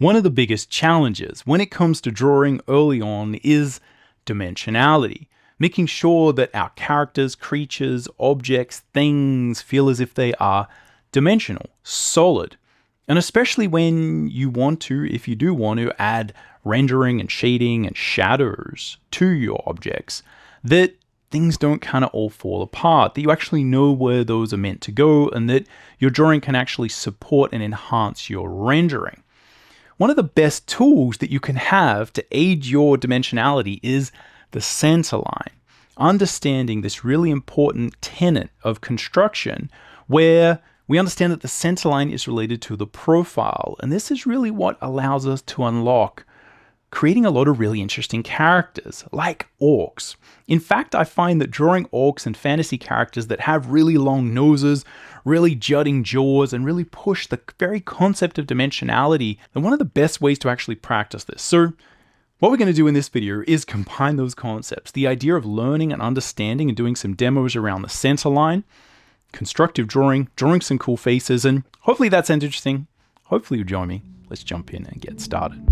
One of the biggest challenges when it comes to drawing early on is dimensionality, making sure that our characters, creatures, objects, things feel as if they are dimensional, solid. And especially when you want to, if you do want to, add rendering and shading and shadows to your objects, that things don't kind of all fall apart, that you actually know where those are meant to go, and that your drawing can actually support and enhance your rendering. One of the best tools that you can have to aid your dimensionality is the centerline. Understanding this really important tenet of construction where we understand that the centerline is related to the profile. And this is really what allows us to unlock creating a lot of really interesting characters, like orcs. In fact, I find that drawing orcs and fantasy characters that have really long noses, really jutting jaws, and really push the very concept of dimensionality, are one of the best ways to actually practice this. So what we're going to do in this video is combine those concepts. The idea of learning and understanding and doing some demos around the centerline, constructive drawing some cool faces, and hopefully that sounds interesting. Hopefully you'll join me. Let's jump in and get started.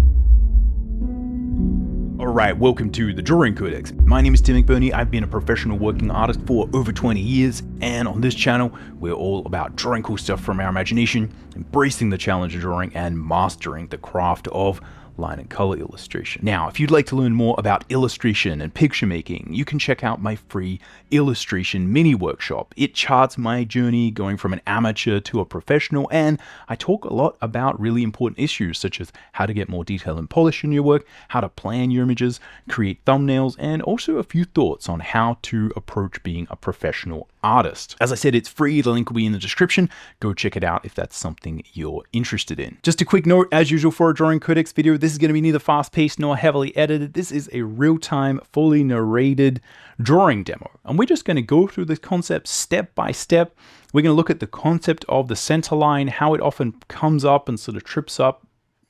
Alright, welcome to the Drawing Codex. My name is Tim McBurney. I've been a professional working artist for over 20 years, and on this channel, we're all about drawing cool stuff from our imagination, embracing the challenge of drawing, and mastering the craft of line and color illustration. Now, if you'd like to learn more about illustration and picture making, you can check out my free illustration mini workshop. It charts my journey going from an amateur to a professional, and I talk a lot about really important issues such as how to get more detail and polish in your work, how to plan your images, create thumbnails, and also a few thoughts on how to approach being a professional artist. As I said, it's free. The link will be in the description. Go check it out if that's something you're interested in. Just a quick note, as usual for a Drawing Codex video, this is going to be neither fast-paced nor heavily edited. This is a real-time, fully narrated drawing demo. And we're just going to go through the concept step by step. We're going to look at the concept of the centerline, how it often comes up and sort of trips up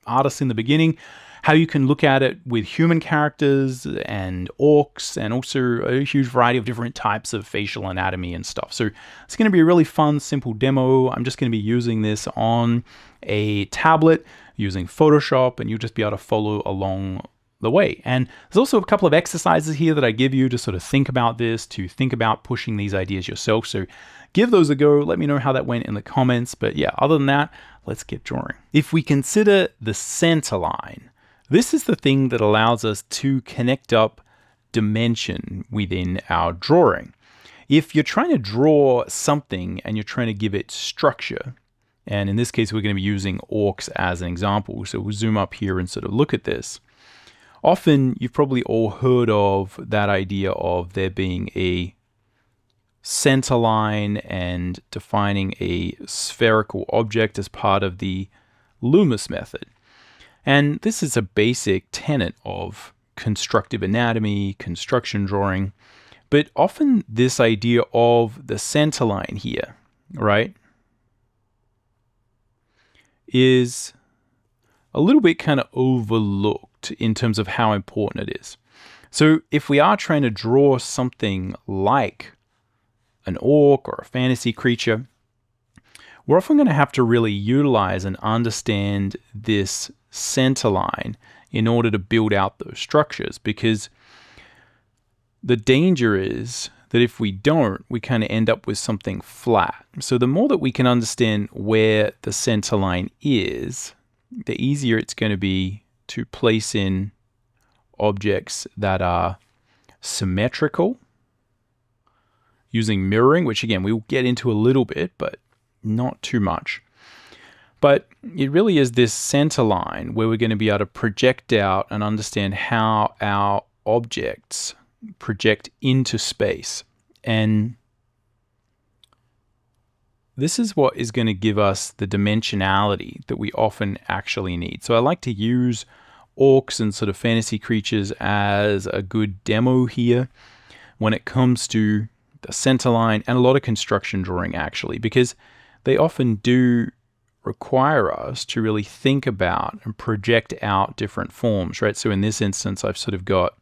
artists in the beginning, how you can look at it with human characters and orcs, and also a huge variety of different types of facial anatomy and stuff. So it's going to be a really fun, simple demo. I'm just going to be using this on a tablet using Photoshop, and you'll just be able to follow along the way. And there's also a couple of exercises here that I give you to sort of think about this, to think about pushing these ideas yourself. So give those a go. Let me know how that went in the comments. But yeah, other than that, let's get drawing. If we consider the centerline, this is the thing that allows us to connect up dimension within our drawing. If you're trying to draw something and you're trying to give it structure, and in this case, we're going to be using orcs as an example. So we'll zoom up here and sort of look at this. Often, you've probably all heard of that idea of there being a centerline and defining a spherical object as part of the Loomis method. And this is a basic tenet of constructive anatomy, construction drawing, but often this idea of the centerline here, right, is a little bit kind of overlooked in terms of how important it is. So if we are trying to draw something like an orc or a fantasy creature, we're often going to have to really utilize and understand this centerline in order to build out those structures, because the danger is that if we don't, we kind of end up with something flat. So the more that we can understand where the centerline is, the easier it's going to be to place in objects that are symmetrical, using mirroring, which again, we'll get into a little bit, but not too much. But it really is this center line where we're going to be able to project out and understand how our objects project into space. And this is what is going to give us the dimensionality that we often actually need. So I like to use orcs and sort of fantasy creatures as a good demo here when it comes to the center line and a lot of construction drawing actually, because they often do require us to really think about and project out different forms, right? So in this instance, I've sort of got,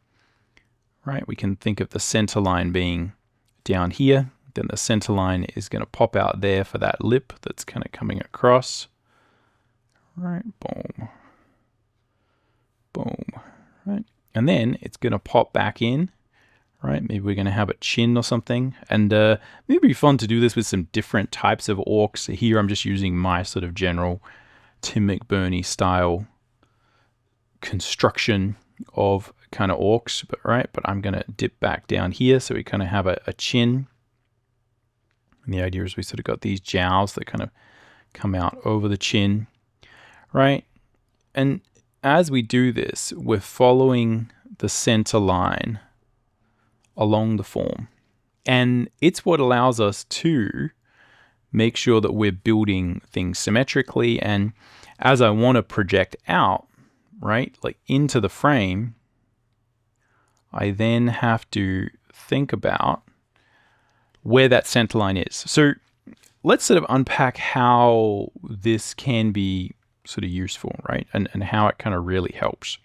right, we can think of the center line being down here, then the center line is going to pop out there for that lip that's kind of coming across, right, boom. right? And then it's going to pop back in, right? Maybe we're going to have a chin or something. And maybe it'd be fun to do this with some different types of orcs. So here I'm just using my sort of general Tim McBurney style construction of kind of orcs, but I'm going to dip back down here so we kind of have a chin. And the idea is we sort of got these jowls that kind of come out over the chin, right? And as we do this, we're following the center line along the form. And it's what allows us to make sure that we're building things symmetrically. And as I want to project out, right, like into the frame, I then have to think about where that center line is. So let's sort of unpack how this can be sort of useful, right? And how it kind of really helps.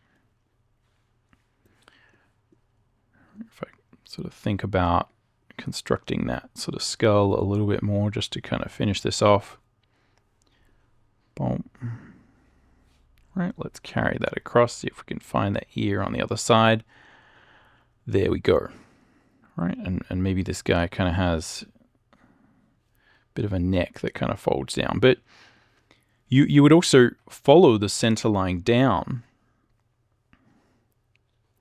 If I sort of think about constructing that sort of skull a little bit more just to kind of finish this off. Boom. Right, let's carry that across, see if we can find that ear on the other side. There we go. Right, and maybe this guy kind of has a bit of a neck that kind of folds down. But you would also follow the center line down,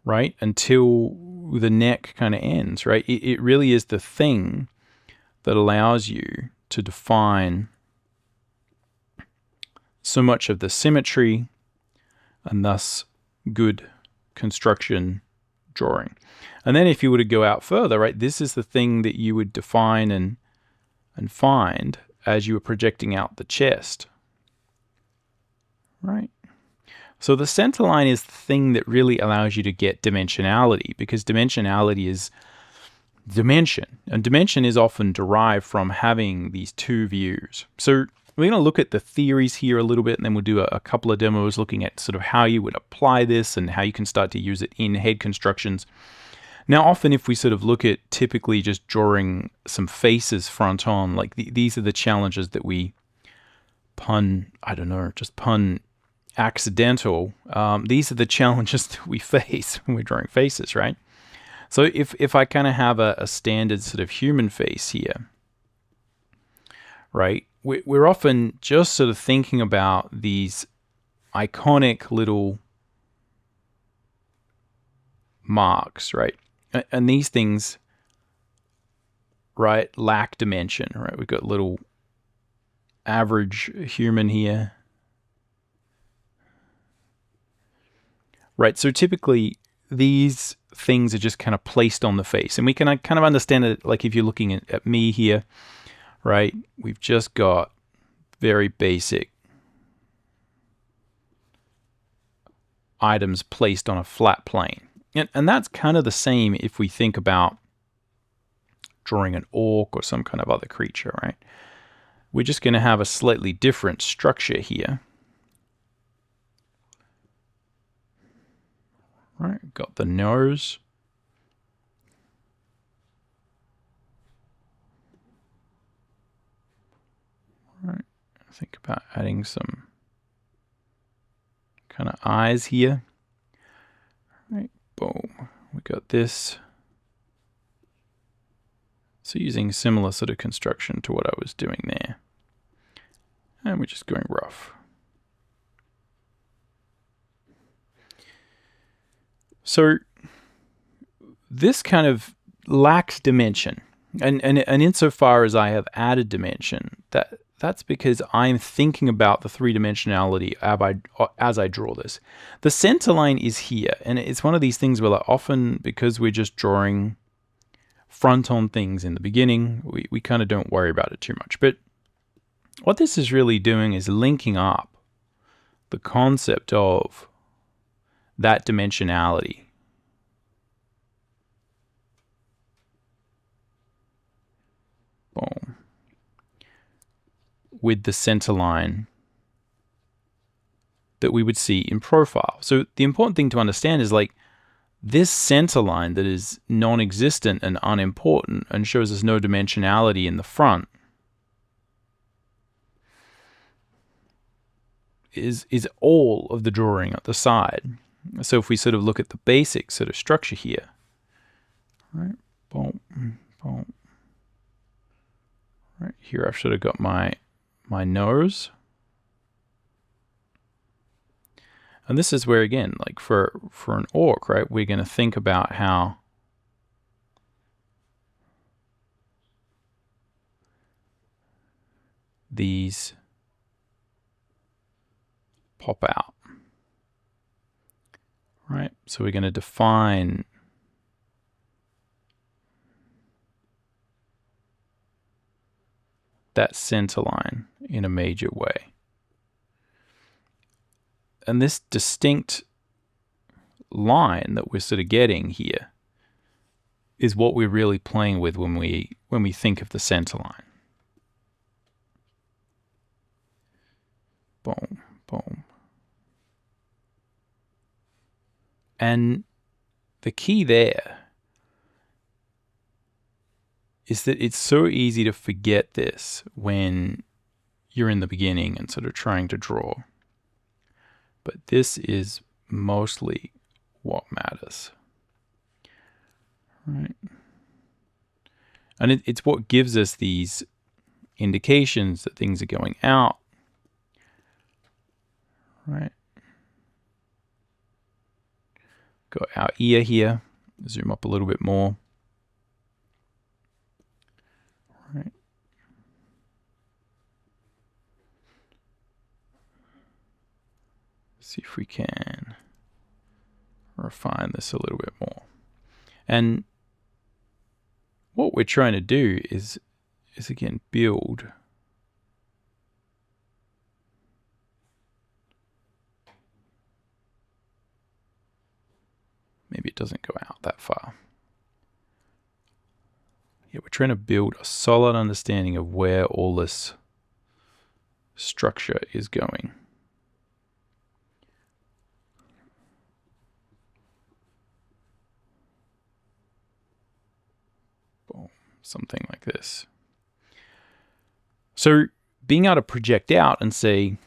right, until the neck kind of ends, right? It really is the thing that allows you to define so much of the symmetry and thus good construction drawing. And then if you were to go out further, right, this is the thing that you would define and find as you were projecting out the chest, right? So the center line is the thing that really allows you to get dimensionality, because dimensionality is dimension, and dimension is often derived from having these two views. So we're going to look at the theories here a little bit, and then we'll do a couple of demos looking at sort of how you would apply this and how you can start to use it in head constructions. Now, often if we sort of look at typically just drawing some faces front on, like these are the challenges that we pun accidental. These are the challenges that we face when we're drawing faces, right? So if I kind of have a standard sort of human face here, right, we're often just sort of thinking about these iconic little marks, right? And these things, right, lack dimension, right? We've got little average human here. Right, so typically these things are just kind of placed on the face. And we can kind of understand it, like if you're looking at me here, right? We've just got very basic items placed on a flat plane. And that's kind of the same if we think about drawing an orc or some kind of other creature, right? We're just going to have a slightly different structure here. Right, got the nose. Right, think about adding some kind of eyes here. Right, boom, we got this. So using similar sort of construction to what I was doing there. And we're just going rough. So this kind of lacks dimension, and insofar as I have added dimension, that's because I'm thinking about the three-dimensionality as I draw this. The center line is here, and it's one of these things where, like, often because we're just drawing front-on things in the beginning, we kind of don't worry about it too much. But what this is really doing is linking up the concept of that dimensionality. Boom. With the center line that we would see in profile. So the important thing to understand is, like, this center line that is non-existent and unimportant and shows us no dimensionality in the front is all of the drawing at the side. So if we sort of look at the basic sort of structure here, right? Boom, boom. Right here, I've sort of got my nose. And this is where, again, like for an orc, right, we're going to think about how these pop out, right? So we're going to define that center line in a major way. And this distinct line that we're sort of getting here is what we're really playing with when we think of the center line. Boom, boom. And the key there is that it's so easy to forget this when you're in the beginning and sort of trying to draw. But this is mostly what matters, right? And it's what gives us these indications that things are going out, right? Got our ear here, zoom up a little bit more. Right. See if we can refine this a little bit more. And what we're trying to do is again build maybe it doesn't go out that far. Yeah, we're trying to build a solid understanding of where all this structure is going. Boom, something like this. So being able to project out and say,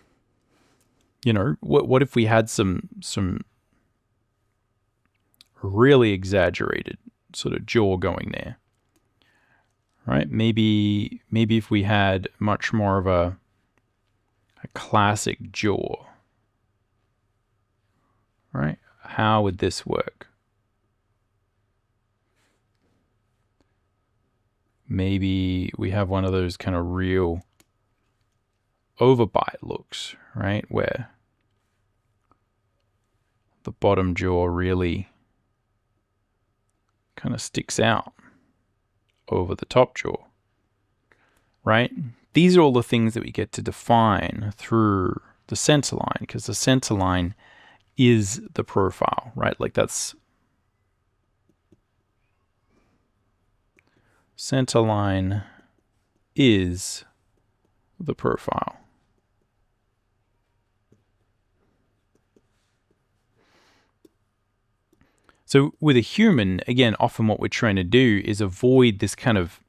you know, what if we had some really exaggerated sort of jaw going there, right? Maybe if we had much more of a classic jaw, right? How would this work? Maybe we have one of those kind of real overbite looks, right? Where the bottom jaw really kind of sticks out over the top jaw, right? These are all the things that we get to define through the center line, because the center line is the profile, right? Like that's center line is the profile. So with a human, again, often what we're trying to do is avoid this kind of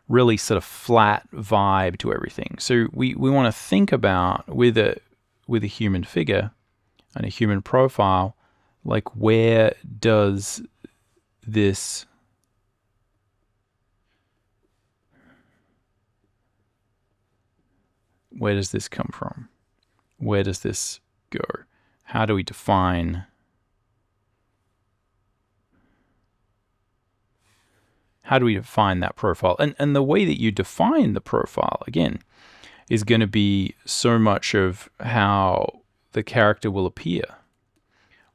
really sort of flat vibe to everything. So we want to think about with a human figure and a human profile, like where does this come from? Where does this go? How do we define that profile? And the way that you define the profile, again, is going to be so much of how the character will appear,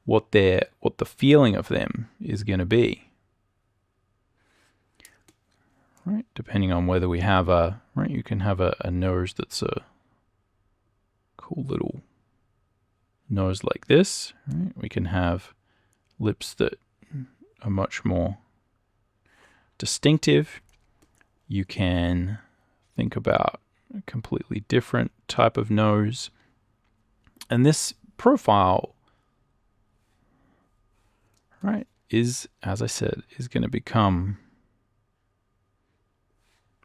what the feeling of them is going to be, right? Depending on whether we have you can have a nose that's a cool little nose like this, right? We can have lips that are much more distinctive. You can think about a completely different type of nose. And this profile, right, is, as I said, is going to become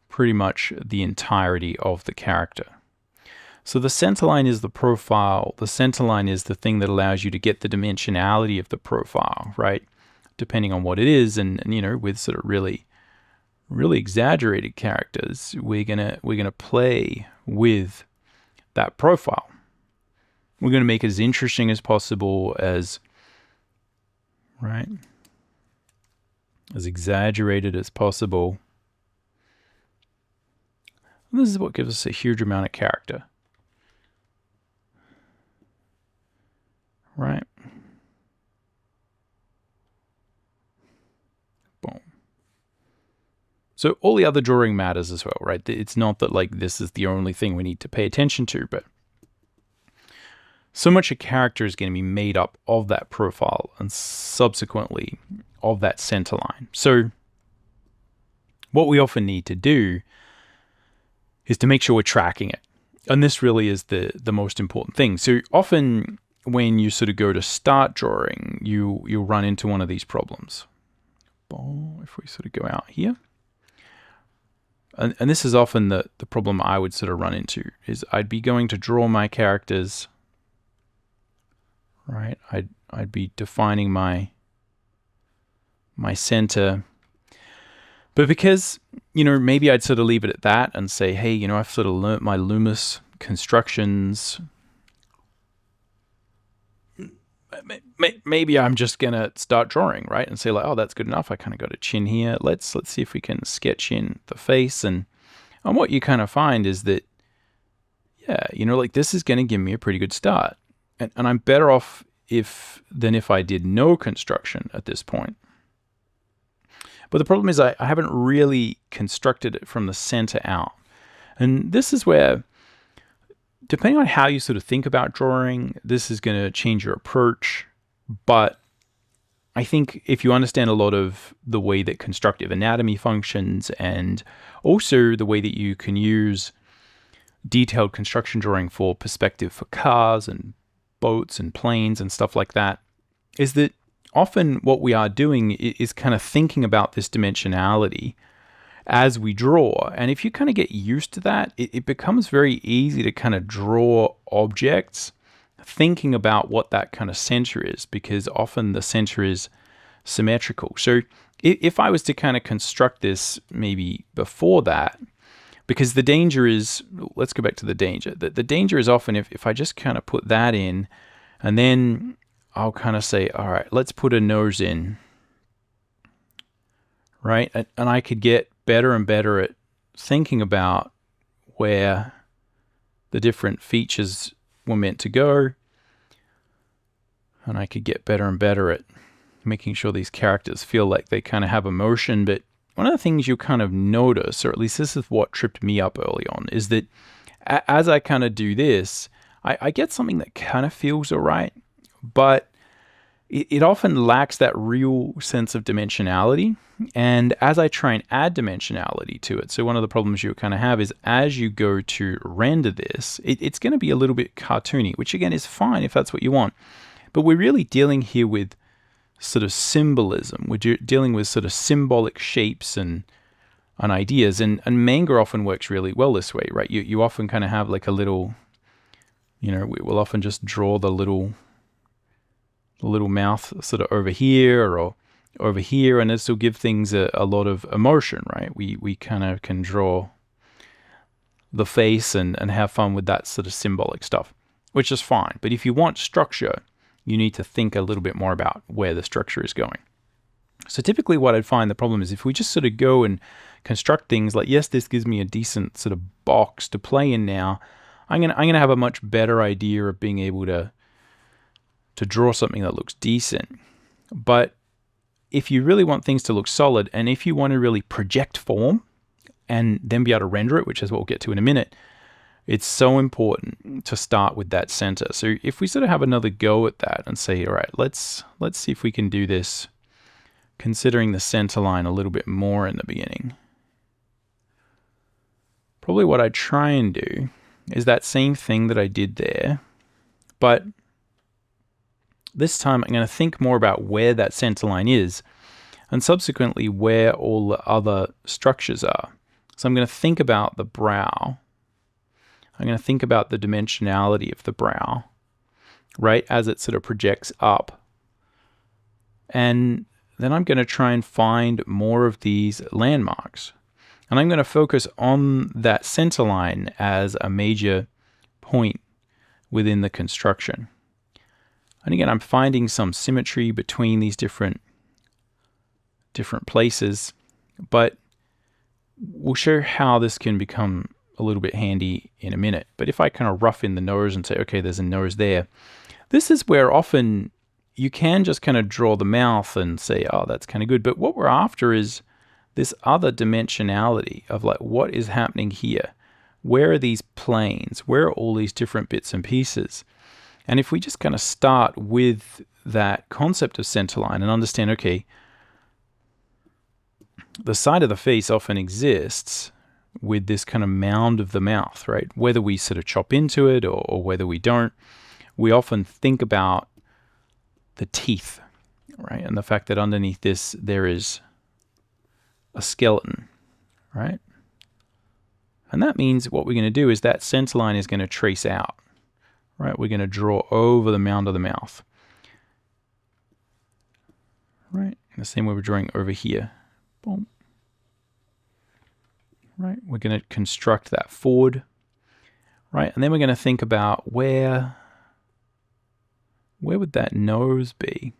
pretty much the entirety of the character. So the centerline is the profile. The centerline is the thing that allows you to get the dimensionality of the profile, right? Depending on what it is, and you know, with sort of really exaggerated characters, we're gonna play with that profile. We're gonna make it as interesting as possible, as exaggerated as possible. And this is what gives us a huge amount of character, right? Boom. So all the other drawing matters as well, right? It's not that like this is the only thing we need to pay attention to, but so much a character is going to be made up of that profile and subsequently of that center line. So what we often need to do is to make sure we're tracking it. And this really is the most important thing. So often when you sort of go to start drawing, you'll run into one of these problems. If we sort of go out here. And this is often the problem I would sort of run into, is I'd be going to draw my characters, right? I'd be defining my center. But because, you know, maybe I'd sort of leave it at that and say, hey, you know, I've sort of learnt my Loomis constructions. Maybe I'm just going to start drawing, right? And say like, oh, that's good enough. I kind of got a chin here. Let's see if we can sketch in the face. And what you kind of find is that, yeah, you know, like this is going to give me a pretty good start. And I'm better off than if I did no construction at this point. But the problem is I haven't really constructed it from the center out. And this is where, depending on how you sort of think about drawing, this is going to change your approach. But I think if you understand a lot of the way that constructive anatomy functions, and also the way that you can use detailed construction drawing for perspective for cars and boats and planes and stuff like that, is that often what we are doing is kind of thinking about this dimensionality as we draw. And if you kind of get used to that, it becomes very easy to kind of draw objects thinking about what that kind of center is, because often the center is symmetrical. So if I was to kind of construct this maybe before that, because the danger is, let's go back to the danger. The danger is often if I just kind of put that in, and then I'll kind of say, all right, let's put a nose in, right? And I could get better and better at thinking about where the different features were meant to go. And I could get better and better at making sure these characters feel like they kind of have emotion. But one of the things you kind of notice, or at least this is what tripped me up early on, is that as I kind of do this, I get something that kind of feels all right, but it often lacks that real sense of dimensionality. And as I try and add dimensionality to it, so one of the problems you kind of have is as you go to render this, it's going to be a little bit cartoony, which again is fine if that's what you want. But we're really dealing here with sort of symbolism. We're dealing with sort of symbolic shapes and ideas. And manga often works really well this way, right? You often kind of have like a little, you know, we'll often just draw the little mouth sort of over here or over here, and this will give things a lot of emotion, right? We kind of can draw the face and have fun with that sort of symbolic stuff, which is fine. But if you want structure, you need to think a little bit more about where the structure is going. So typically what I'd find the problem is if we just sort of go and construct things like, yes, this gives me a decent sort of box to play in now, I'm gonna have a much better idea of being able to draw something that looks decent. But if you really want things to look solid, and if you want to really project form and then be able to render it, which is what we'll get to in a minute, it's so important to start with that center. So if we sort of have another go at that and say, all right, let's see if we can do this considering the center line a little bit more in the beginning. Probably what I try and do is that same thing that I did there, but this time I'm going to think more about where that center line is and subsequently where all the other structures are. So I'm going to think about the brow. I'm going to think about the dimensionality of the brow, right, as it sort of projects up. And then I'm going to try and find more of these landmarks. And I'm going to focus on that center line as a major point within the construction. And again, I'm finding some symmetry between these different places, but we'll show how this can become a little bit handy in a minute. But if I kind of rough in the nose and say, okay, there's a nose there, this is where often you can just kind of draw the mouth and say, oh, that's kind of good. But what we're after is this other dimensionality of like, what is happening here? Where are these planes? Where are all these different bits and pieces? And if we just kind of start with that concept of centerline and understand, okay, the side of the face often exists with this kind of mound of the mouth, right? Whether we sort of chop into it or whether we don't, we often think about the teeth, right? And the fact that underneath this, there is a skeleton, right? And that means what we're going to do is that centerline is going to trace out, right? We're going to draw over the mound of the mouth, right? The same way we're drawing over here. Boom. Right, we're going to construct that forward, right? And then we're going to think about where would that nose be?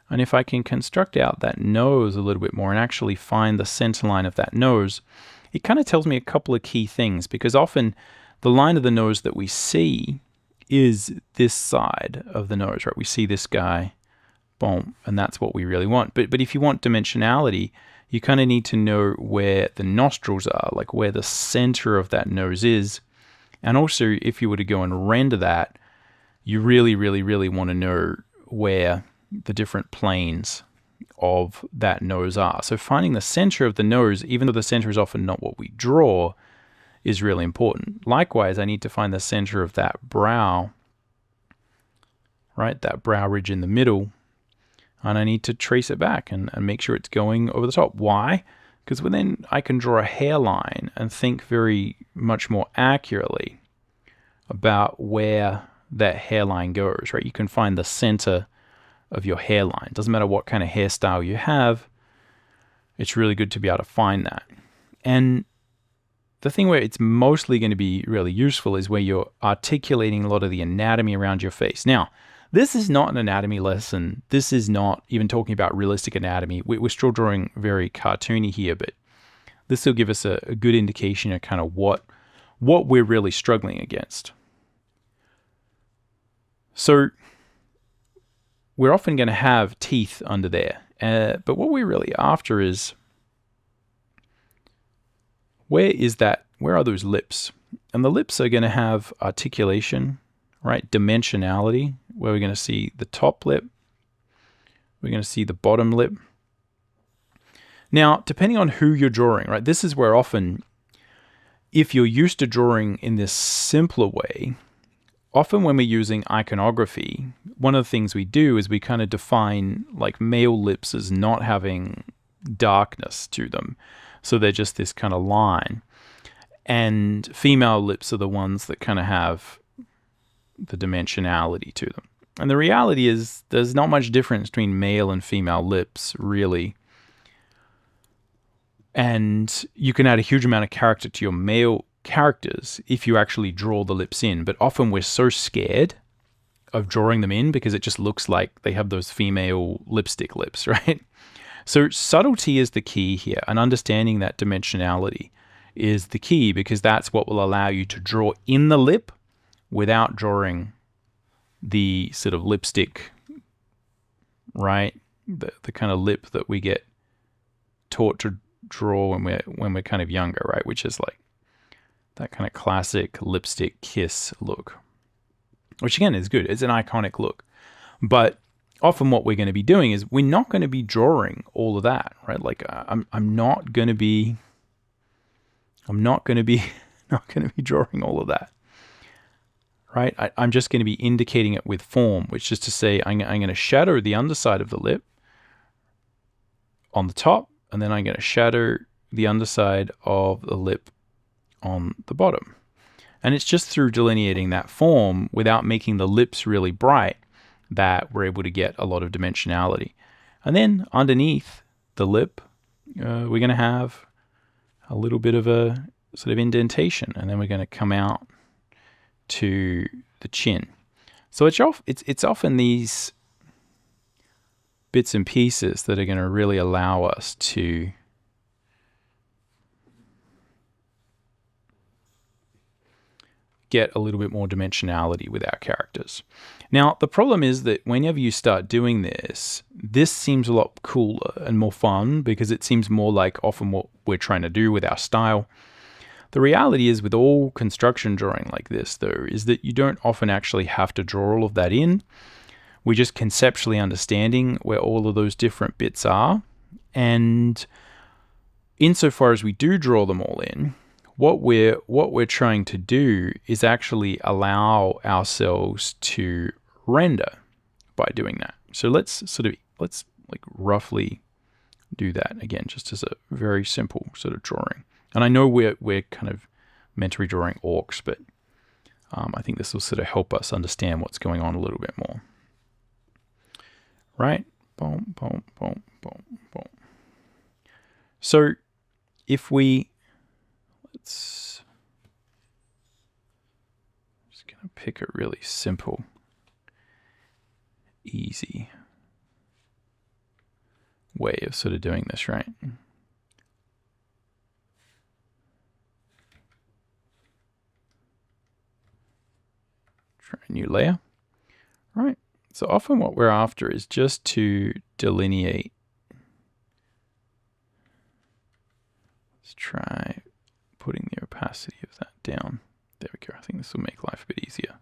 And if I can construct out that nose a little bit more and actually find the center line of that nose, it kind of tells me a couple of key things, because often the line of the nose that we see is this side of the nose, right? We see this guy, boom, and that's what we really want. But if you want dimensionality, you kind of need to know where the nostrils are, like where the center of that nose is. And also, if you were to go and render that, you really, really, really want to know where the different planes of that nose are. So finding the center of the nose, even though the center is often not what we draw, is really important. Likewise, I need to find the center of that brow, right? That brow ridge in the middle. And I need to trace it back and make sure it's going over the top. Why? Because then I can draw a hairline and think very much more accurately about where that hairline goes, right? You can find the center of your hairline. Doesn't matter what kind of hairstyle you have, it's really good to be able to find that. And the thing where it's mostly going to be really useful is where you're articulating a lot of the anatomy around your face. Now, this is not an anatomy lesson. This is not even talking about realistic anatomy. We're still drawing very cartoony here, but this will give us a good indication of kind of what we're really struggling against. So we're often going to have teeth under there, but what we're really after is where are those lips? And the lips are going to have articulation, right? Dimensionality, where we're going to see the top lip, we're going to see the bottom lip. Now, depending on who you're drawing, right? This is where often, if you're used to drawing in this simpler way, often when we're using iconography, one of the things we do is we kind of define like male lips as not having darkness to them. So they're just this kind of line. And female lips are the ones that kind of have the dimensionality to them. And the reality is there's not much difference between male and female lips, really. And you can add a huge amount of character to your male characters if you actually draw the lips in. But often we're so scared of drawing them in because it just looks like they have those female lipstick lips, right? So subtlety is the key here, and understanding that dimensionality is the key, because that's what will allow you to draw in the lip without drawing the sort of lipstick, right? The kind of lip that we get taught to draw when we're kind of younger, right? Which is like that kind of classic lipstick kiss look, which again is good. It's an iconic look. But often what we're going to be doing is we're not going to be drawing all of that, right? Like I'm not going to be drawing all of that. Right? I'm just going to be indicating it with form, which is to say I'm going to shadow the underside of the lip on the top, and then I'm going to shadow the underside of the lip on the bottom. And it's just through delineating that form without making the lips really bright that we're able to get a lot of dimensionality. And then underneath the lip, we're going to have a little bit of a sort of indentation, and then we're going to come out to the chin. So it's often these bits and pieces that are going to really allow us to get a little bit more dimensionality with our characters. Now, the problem is that whenever you start doing this, this seems a lot cooler and more fun because it seems more like often what we're trying to do with our style. The reality is with all construction drawing like this, though, is that you don't often actually have to draw all of that in. We're just conceptually understanding where all of those different bits are. And insofar as we do draw them all in, what we're trying to do is actually allow ourselves to render by doing that. So let's like roughly do that again, just as a very simple sort of drawing. And I know we're kind of meant to be drawing orcs, but I think this will sort of help us understand what's going on a little bit more. Right? Boom, boom, boom, boom, boom. So if we just going to pick a really simple, easy way of sort of doing this, right? Try a new layer. All right. So often what we're after is just to delineate. Let's try putting the opacity of that down. There we go. I think this will make life a bit easier.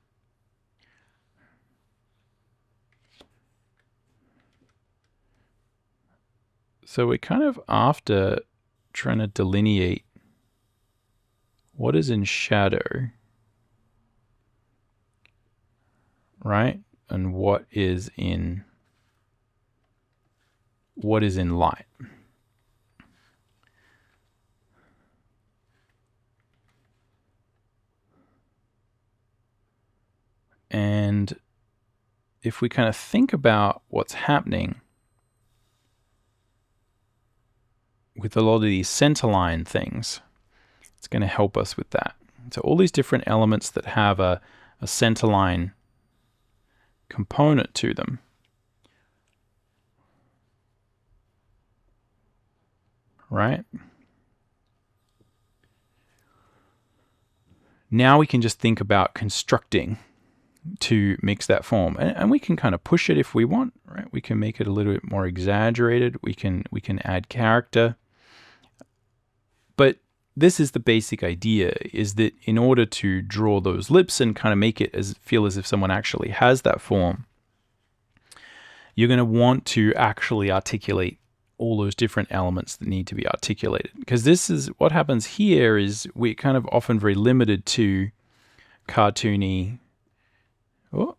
So we're kind of after trying to delineate what is in shadow, right? And what is in light. And if we kind of think about what's happening with a lot of these centerline things, it's going to help us with that. So all these different elements that have a centerline component to them, right? Now we can just think about constructing to mix that form, and we can kind of push it if we want, right? We can make it a little bit more exaggerated. We can add character. But this is the basic idea, is that in order to draw those lips and kind of make it feel as if someone actually has that form, you're going to want to actually articulate all those different elements that need to be articulated. Because this is what happens here is we're kind of often very limited to cartoony. Oh.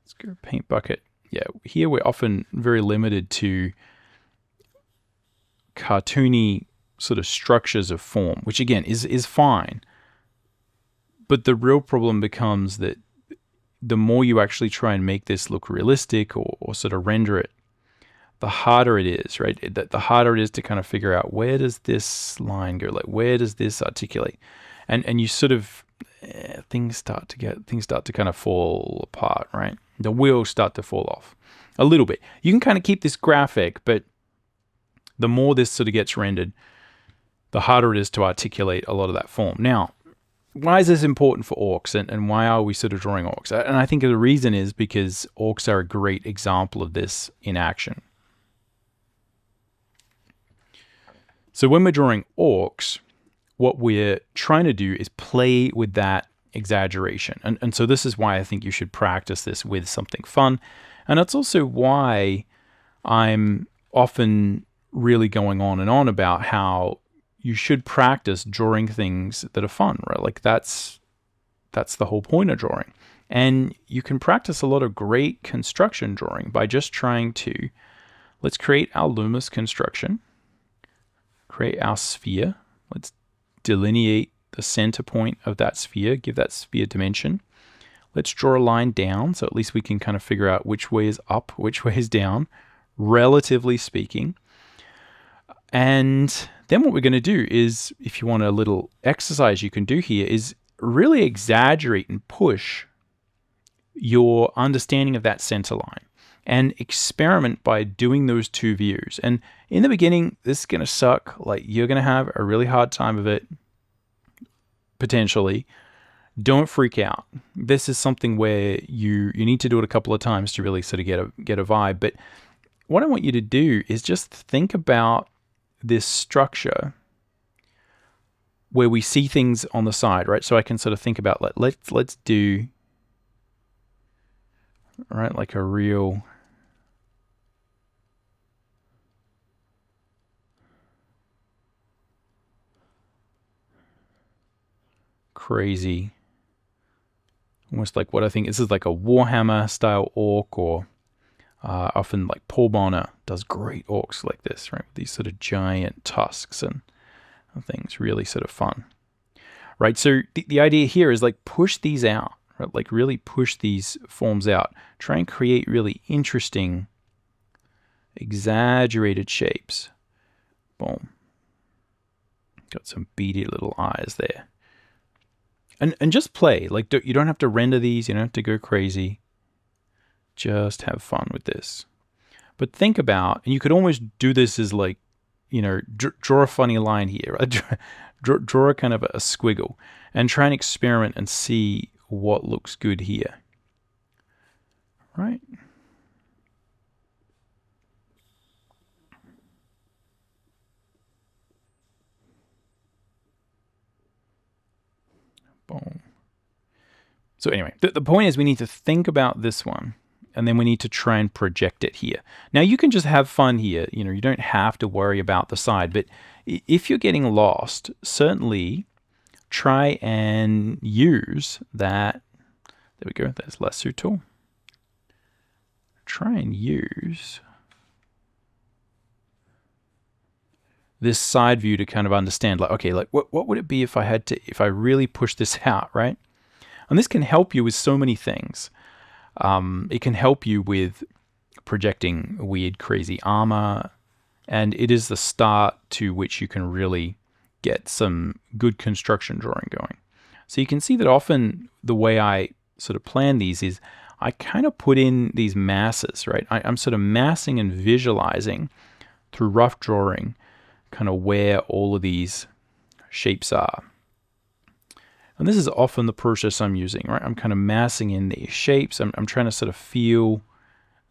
Let's go paint bucket. Yeah, here we're often very limited to cartoony sort of structures of form, which again is fine. But the real problem becomes that the more you actually try and make this look realistic or sort of render it, the harder it is, right? The harder it is to kind of figure out, where does this line go? Like, where does this articulate? And you sort of, things start to kind of fall apart, right? The wheels start to fall off a little bit. You can kind of keep this graphic, but the more this sort of gets rendered, the harder it is to articulate a lot of that form. Now, why is this important for orcs, and why are we sort of drawing orcs? And I think the reason is because orcs are a great example of this in action. So when we're drawing orcs, what we're trying to do is play with that exaggeration. And so this is why I think you should practice this with something fun. And it's also why I'm often really going on and on about how you should practice drawing things that are fun, right? Like that's the whole point of drawing. And you can practice a lot of great construction drawing by just trying to, let's create our Loomis construction. create our sphere. Let's delineate the center point of that sphere, give that sphere dimension. Let's draw a line down, so at least we can kind of figure out which way is up, which way is down, relatively speaking. And then what we're going to do is, if you want a little exercise you can do here, is really exaggerate and push your understanding of that center line and experiment by doing those two views. And in the beginning, this is going to suck. Like, you're going to have a really hard time of it, potentially. Don't freak out. This is something where you need to do it a couple of times to really sort of get a vibe. But what I want you to do is just think about this structure where we see things on the side, right? So I can sort of think about, like, let's do, right, like a real crazy, almost like what I think this is, like a Warhammer style orc, or often like Paul Bonner does great orcs like this, right? With these sort of giant tusks and things, really sort of fun, right? So the idea here is, like, push these out, right? Like, really push these forms out. Try and create really interesting, exaggerated shapes. Boom. Got some beady little eyes there. And just play. Like, you don't have to render these. You don't have to go crazy. Just have fun with this. But think about, and you could almost do this as, like, you know, draw a funny line here. Right? Draw a kind of a squiggle and try and experiment and see what looks good here. Right? Boom. So anyway, the point is, we need to think about this one, and then we need to try and project it here. Now, you can just have fun here. You know, you don't have to worry about the side, but if you're getting lost, certainly try and use that. There we go. There's lasso tool. Try and use this side view to kind of understand, like, okay, like what would it be if I really push this out, right? And this can help you with so many things. It can help you with projecting weird, crazy armor, and it is the start to which you can really get some good construction drawing going. So you can see that often the way I sort of plan these is I kind of put in these masses, right? I'm sort of massing and visualizing through rough drawing kind of where all of these shapes are. And this is often the process I'm using, right? I'm kind of massing in these shapes. I'm trying to sort of feel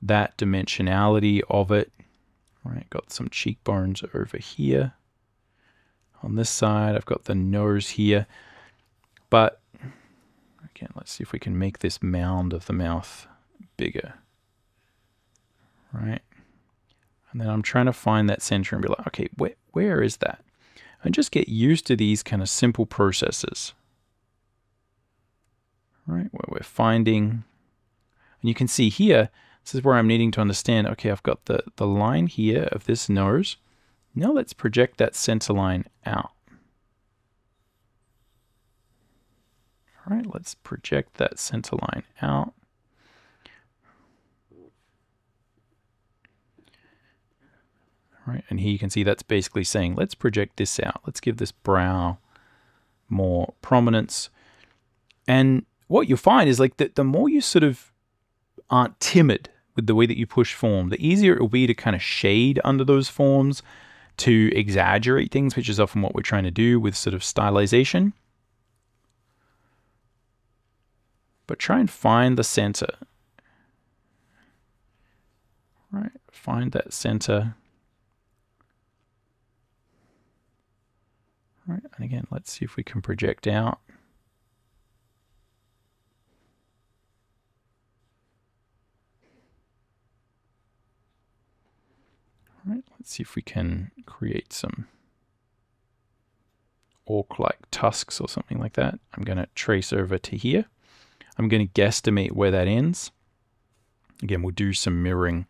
that dimensionality of it. Right, got some cheekbones over here. On this side, I've got the nose here. But again, let's see if we can make this mound of the mouth bigger. Right? And then I'm trying to find that center and be like, okay, where is that? And just get used to these kind of simple processes. Right, where we're finding, and you can see here, this is where I'm needing to understand, okay, I've got the line here of this nose. Now let's project that center line out. All right, let's project that center line out. All right, and here you can see that's basically saying, let's project this out. Let's give this brow more prominence. And what you'll find is, like, the more you sort of aren't timid with the way that you push form, the easier it will be to kind of shade under those forms, to exaggerate things, which is often what we're trying to do with sort of stylization. But try and find the center. Right, find that center. Right, and again, let's see if we can project out. All right, let's see if we can create some orc-like tusks or something like that. I'm going to trace over to here. I'm going to guesstimate where that ends. Again, we'll do some mirroring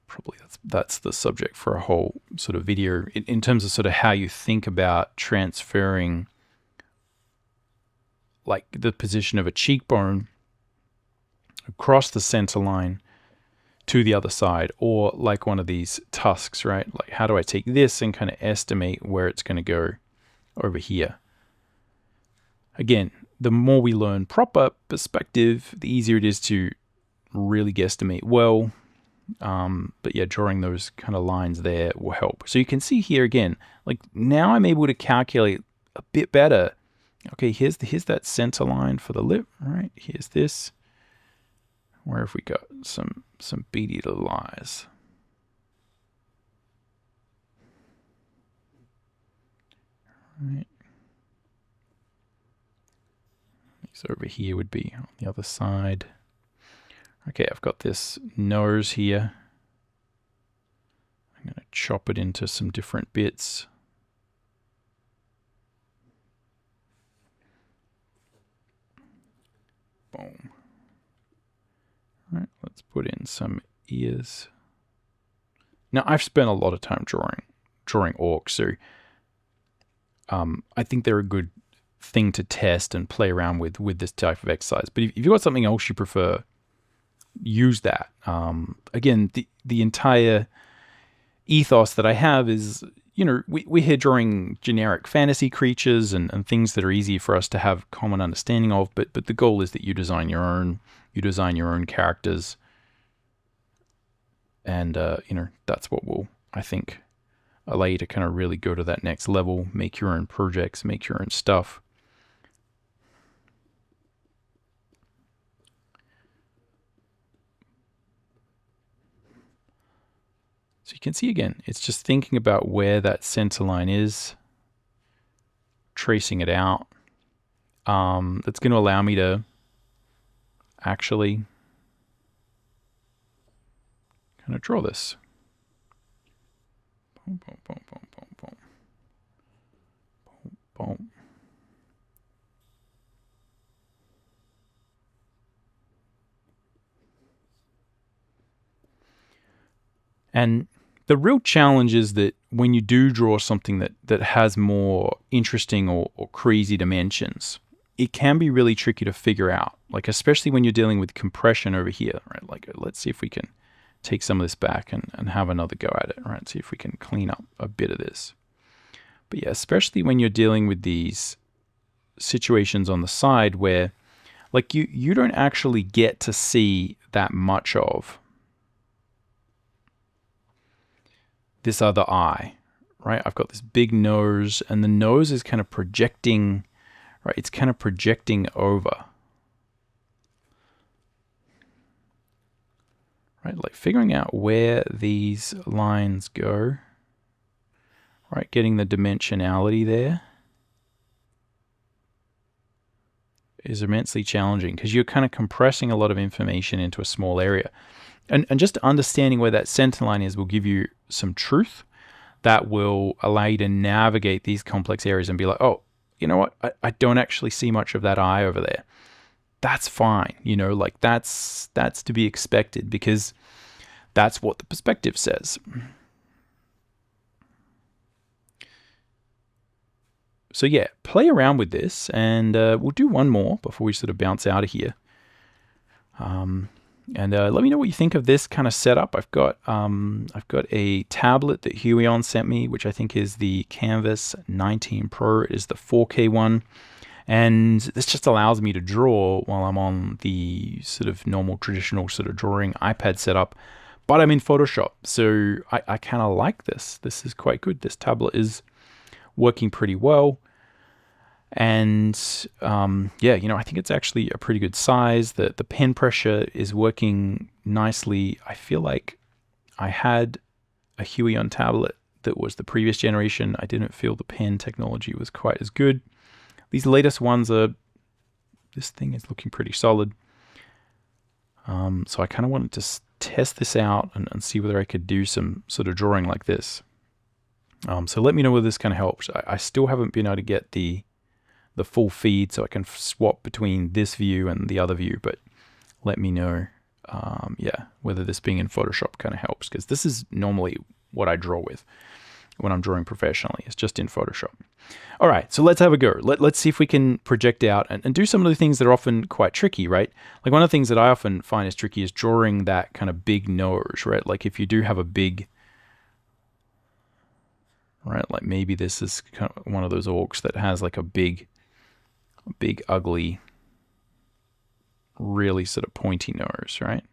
probably that's the subject for a whole sort of video in terms of sort of how you think about transferring like the position of a cheekbone across the center line to the other side, or like one of these tusks, right? Like how do I take this and kind of estimate where it's going to go over here? Again, the more we learn proper perspective, the easier it is to really guesstimate well. But yeah, drawing those kind of lines there will help. So you can see here again, like now I'm able to calculate a bit better. Okay, here's that center line for the lip, right? Here's this. Where have we got some beady little eyes? Right. These over here would be on the other side. Okay, I've got this nose here. I'm going to chop it into some different bits. Boom. All right, let's put in some ears. Now, I've spent a lot of time drawing orcs, so I think they're a good thing to test and play around with this type of exercise. But if you've got something else you prefer, use that. Again, the entire ethos that I have is, you know, we're here drawing generic fantasy creatures and things that are easy for us to have common understanding of, but the goal is that you design your own characters, and you know, that's what will, I think, allow you to kind of really go to that next level, make your own projects, make your own stuff. So you can see again, it's just thinking about where that center line is, tracing it out. That's going to allow me to actually kind of draw this. Boom, boom, boom, boom, boom, boom. Boom, boom. And the real challenge is that when you do draw something that has more interesting or crazy dimensions, it can be really tricky to figure out, like especially when you're dealing with compression over here, right? Like let's see if we can take some of this back and have another go at it, right? See if we can clean up a bit of this. But yeah, especially when you're dealing with these situations on the side where like you don't actually get to see that much of this other eye, right? I've got this big nose, and the nose is kind of projecting, right? It's kind of projecting over, right? Like figuring out where these lines go, right? Getting the dimensionality there is immensely challenging because you're kind of compressing a lot of information into a small area. And just understanding where that center line is will give you some truth that will allow you to navigate these complex areas and be like, oh, you know what? I don't actually see much of that eye over there. That's fine. You know, like that's to be expected because that's what the perspective says. So yeah, play around with this, and we'll do one more before we sort of bounce out of here. And let me know what you think of this kind of setup. I've got a tablet that Huion sent me, which I think is the Canvas 19 Pro. It is the 4K one. And this just allows me to draw while I'm on the sort of normal, traditional sort of drawing iPad setup. But I'm in Photoshop, so I kind of like this. This is quite good. This tablet is working pretty well. And yeah, you know, I think it's actually a pretty good size. The pen pressure is working nicely. I feel like I had a Huion tablet that was the previous generation. I didn't feel the pen technology was quite as good. These latest ones this thing is looking pretty solid. So I kind of wanted to test this out and see whether I could do some sort of drawing like this. So let me know whether this kind of helps. I still haven't been able to get the full feed so I can swap between this view and the other view, but let me know yeah, whether this being in Photoshop kind of helps, because this is normally what I draw with when I'm drawing professionally. It's just in Photoshop. All right, so let's have a go. Let's see if we can project out and do some of the things that are often quite tricky, right? Like one of the things that I often find is tricky is drawing that kind of big nose, right? Like if you do have a big, right? Like maybe this is kind of one of those orcs that has like a big, ugly, really sort of pointy nose, right?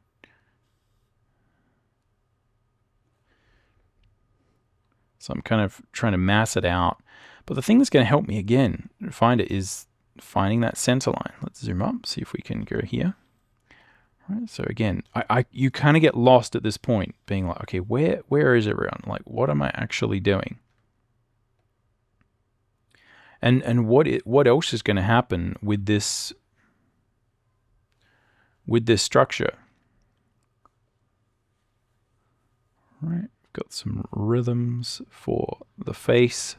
So I'm kind of trying to mass it out. But the thing that's going to help me again find it is finding that center line. Let's zoom up, see if we can go here. All right, so again, you kind of get lost at this point, being like, okay, where is everyone? Like, what am I actually doing? And what else is going to happen with this structure? All right, got some rhythms for the face.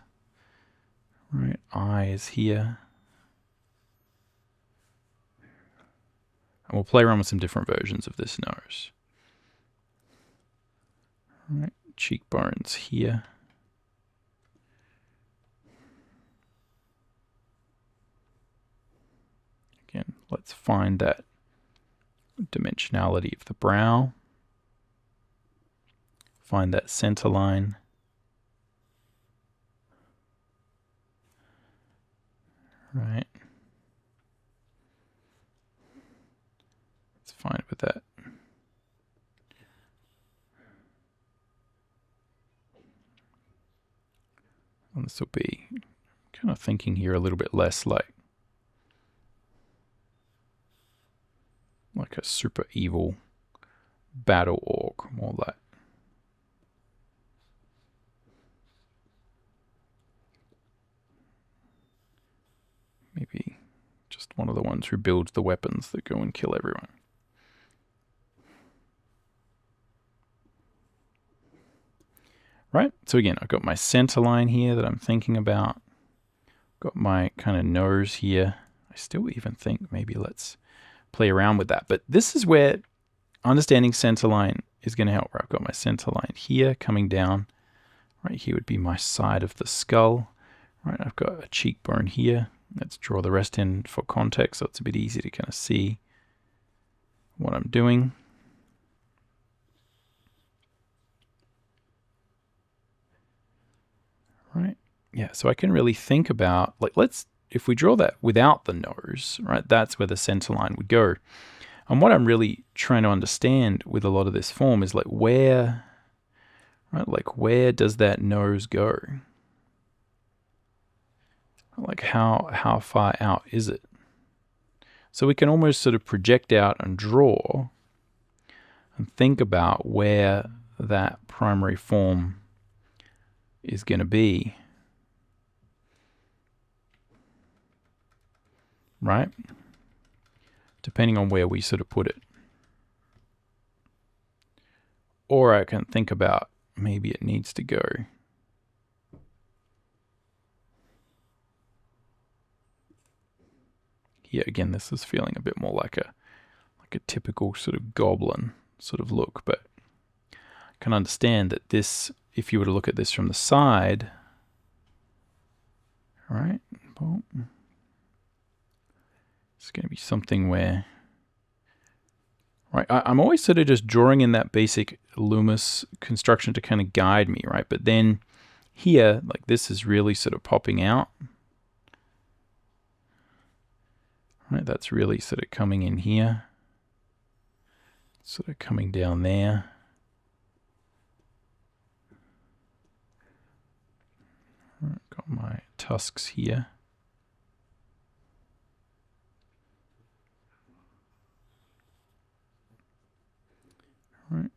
Right, eyes here. And we'll play around with some different versions of this nose. All right, cheekbones here. Again, let's find that dimensionality of the brow. Find that center line. Right. It's fine with that. And this will be kind of thinking here a little bit less like a super evil battle orc, more like maybe just one of the ones who builds the weapons that go and kill everyone. Right, so again, I've got my center line here that I'm thinking about. Got my kind of nose here. I still even think maybe let's play around with that. But this is where understanding center line is going to help. Right, I've got my center line here coming down. Right here would be my side of the skull. Right, I've got a cheekbone here. Let's draw the rest in for context so it's a bit easier to kind of see what I'm doing. Right, yeah, so I can really think about, like, if we draw that without the nose, right, that's where the center line would go. And what I'm really trying to understand with a lot of this form is like where does that nose go? Like how far out is it? So we can almost sort of project out and draw and think about where that primary form is going to be. Right? Depending on where we sort of put it. Or I can think about maybe it needs to go here. Again, this is feeling a bit more like a typical sort of goblin sort of look, but I can understand that this, if you were to look at this from the side, right, boom, it's going to be something where, right, I'm always sort of just drawing in that basic Loomis construction to kind of guide me, right? But then here, like this is really sort of popping out. Right, that's really sort of coming in here. Sort of coming down there. Right, got my tusks here. Right,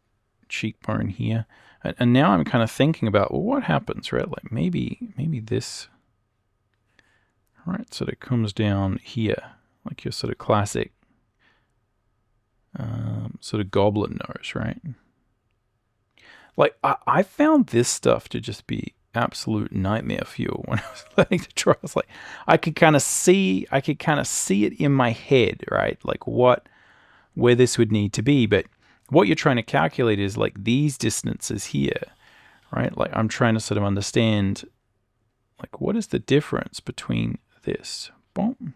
cheekbone here. And now I'm kind of thinking about, well, what happens, right? Like maybe this, right, sort of comes down here. Like your sort of classic sort of goblin nose, right? Like I found this stuff to just be absolute nightmare fuel when I was learning to draw. I was like, I could kind of see it in my head, right? Like what where this would need to be. But what you're trying to calculate is like these distances here, right? Like I'm trying to sort of understand, like, what is the difference between this? Boom.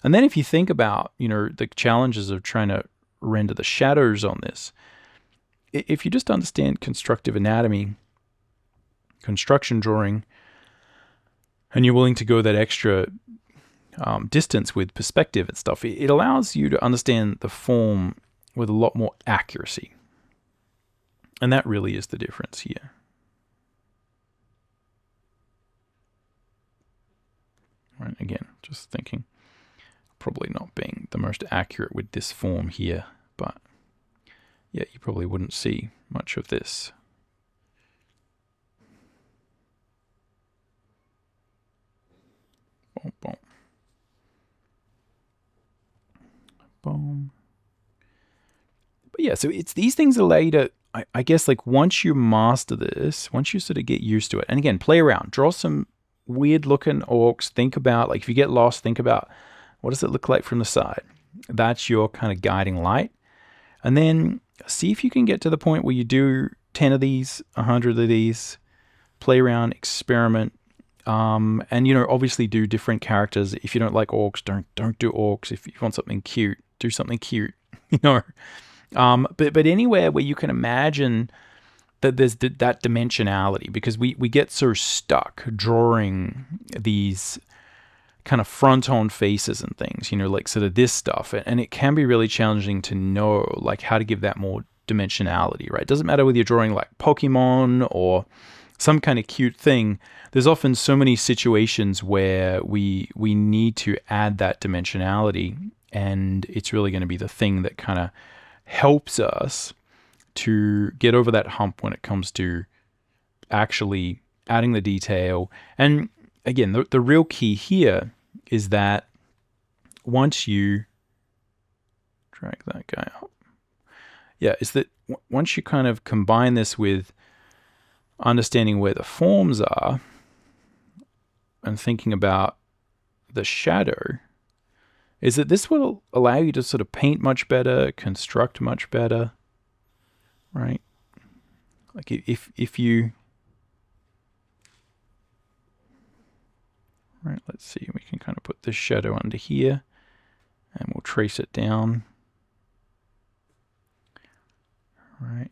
And then if you think about, you know, the challenges of trying to render the shadows on this, if you just understand constructive anatomy, construction drawing, and you're willing to go that extra distance with perspective and stuff, it allows you to understand the form with a lot more accuracy. And that really is the difference here. Right, again, just thinking, probably not being the most accurate with this form here, but yeah, you probably wouldn't see much of this. Boom, boom. Boom. But yeah, so it's these things allow you to, I guess, like once you master this, once you sort of get used to it, and again, play around, draw some weird looking orcs, think about, like if you get lost, think about what does it look like from the side? That's your kind of guiding light. And then see if you can get to the point where you do 10 of these, 100 of these, play around, experiment, and, you know, obviously do different characters. If you don't like orcs, don't do orcs. If you want something cute, do something cute, you know. But anywhere where you can imagine that there's that dimensionality, because we get so stuck drawing these kind of front-on faces and things, you know, like sort of this stuff. And it can be really challenging to know, like, how to give that more dimensionality, right? It doesn't matter whether you're drawing like Pokemon or some kind of cute thing. There's often so many situations where we need to add that dimensionality, and it's really going to be the thing that kind of helps us to get over that hump when it comes to actually adding the detail. And again, the real key here is that once you drag that guy up, yeah, is that once you kind of combine this with understanding where the forms are and thinking about the shadow, is that this will allow you to sort of paint much better, construct much better, right? Like if you, right, let's see, we can kind of put this shadow under here and we'll trace it down, right?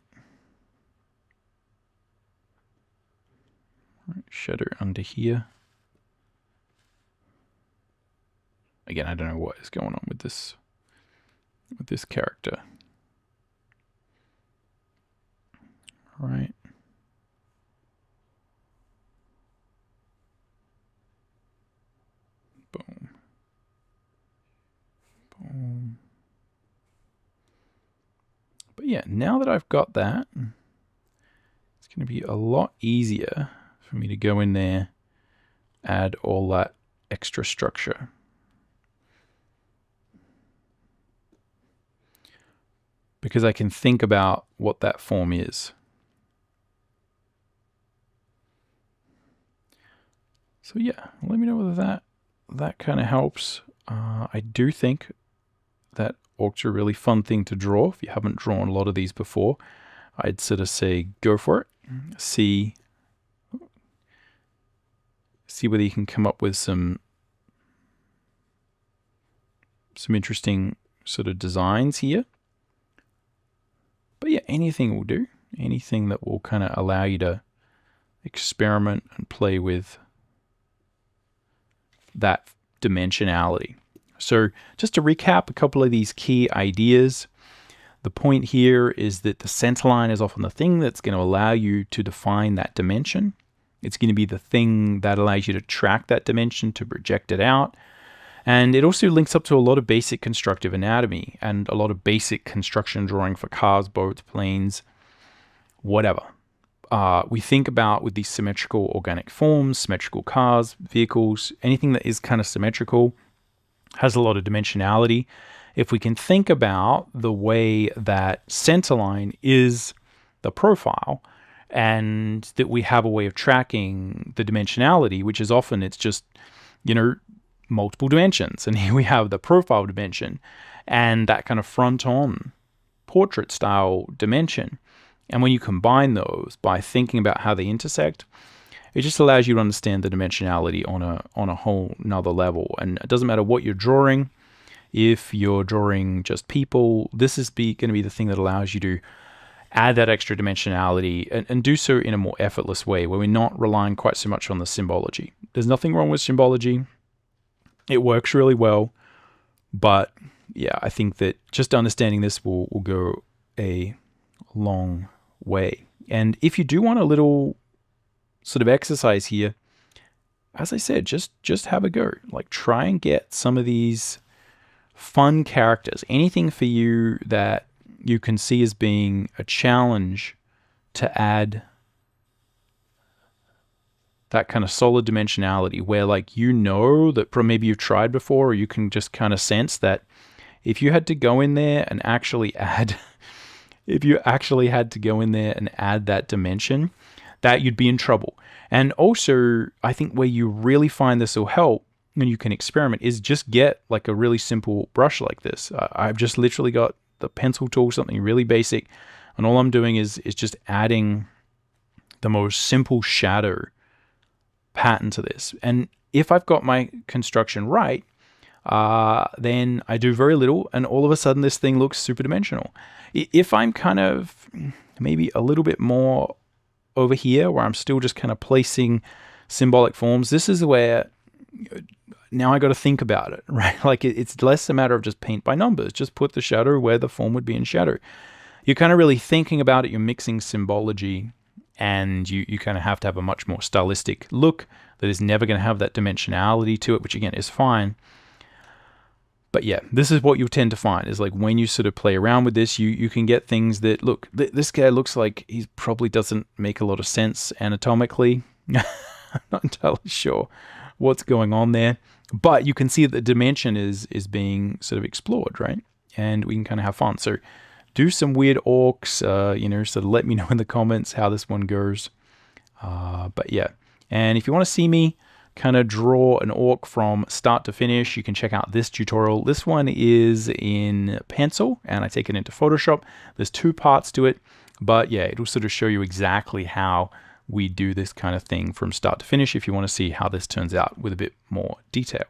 Shadow under here. Again, I don't know what is going on with this character. Right. Boom. Boom. But yeah, now that I've got that, it's going to be a lot easier for me to go in there, add all that extra structure. Because I can think about what that form is. So yeah, let me know whether that kind of helps. I do think that orcs are a really fun thing to draw. If you haven't drawn a lot of these before, I'd sort of say go for it. See whether you can come up with some interesting sort of designs here. But yeah, anything will do. Anything that will kind of allow you to experiment and play with that dimensionality. So just to recap a couple of these key ideas, the point here is that the centerline is often the thing that's going to allow you to define that dimension. It's going to be the thing that allows you to track that dimension, to project it out. And it also links up to a lot of basic constructive anatomy and a lot of basic construction drawing for cars, boats, planes, whatever. We think about with these symmetrical organic forms, symmetrical cars, vehicles, anything that is kind of symmetrical has a lot of dimensionality. If we can think about the way that centerline is the profile, and that we have a way of tracking the dimensionality, which is often it's just, you know, multiple dimensions. And here we have the profile dimension. and that kind of front-on portrait style dimension. And when you combine those by thinking about how they intersect, it just allows you to understand the dimensionality on a whole nother level. And it doesn't matter what you're drawing. If you're drawing just people, this is going to be the thing that allows you to add that extra dimensionality and do so in a more effortless way, where we're not relying quite so much on the symbology. There's nothing wrong with symbology. It works really well. But yeah, I think that just understanding this will go a long way. And if you do want a little sort of exercise here, as I said, just have a go. Like, try and get some of these fun characters, anything for you that you can see as being a challenge to add that kind of solid dimensionality, where like, you know, that maybe you've tried before, or you can just kind of sense that if you had to go in there and actually add if you actually had to go in there and add that dimension, that you'd be in trouble. And also, I think where you really find this will help when you can experiment is just get like a really simple brush like this. I've just literally got the pencil tool, something really basic, and all I'm doing is just adding the most simple shadow pattern to this. And if I've got my construction right, then I do very little, and all of a sudden this thing looks super dimensional. If I'm kind of maybe a little bit more over here, where I'm still just kind of placing symbolic forms, this is where now I got to think about it, right? Like, it's less a matter of just paint by numbers, just put the shadow where the form would be in shadow. You're kind of really thinking about it, you're mixing symbology, and you kind of have to have a much more stylistic look that is never going to have that dimensionality to it, which again is fine. But yeah, this is what you'll tend to find, is like when you sort of play around with this, you can get things that, look, this guy looks like he probably doesn't make a lot of sense anatomically. I'm not entirely sure what's going on there, but you can see that the dimension is being sort of explored, right? And we can kind of have fun. So do some weird orcs, sort of let me know in the comments how this one goes. But yeah, and if you want to see me kind of draw an orc from start to finish, you can check out this tutorial. This one is in pencil, and I take it into Photoshop. There's 2 parts to it, but yeah, it'll sort of show you exactly how we do this kind of thing from start to finish if you want to see how this turns out with a bit more detail.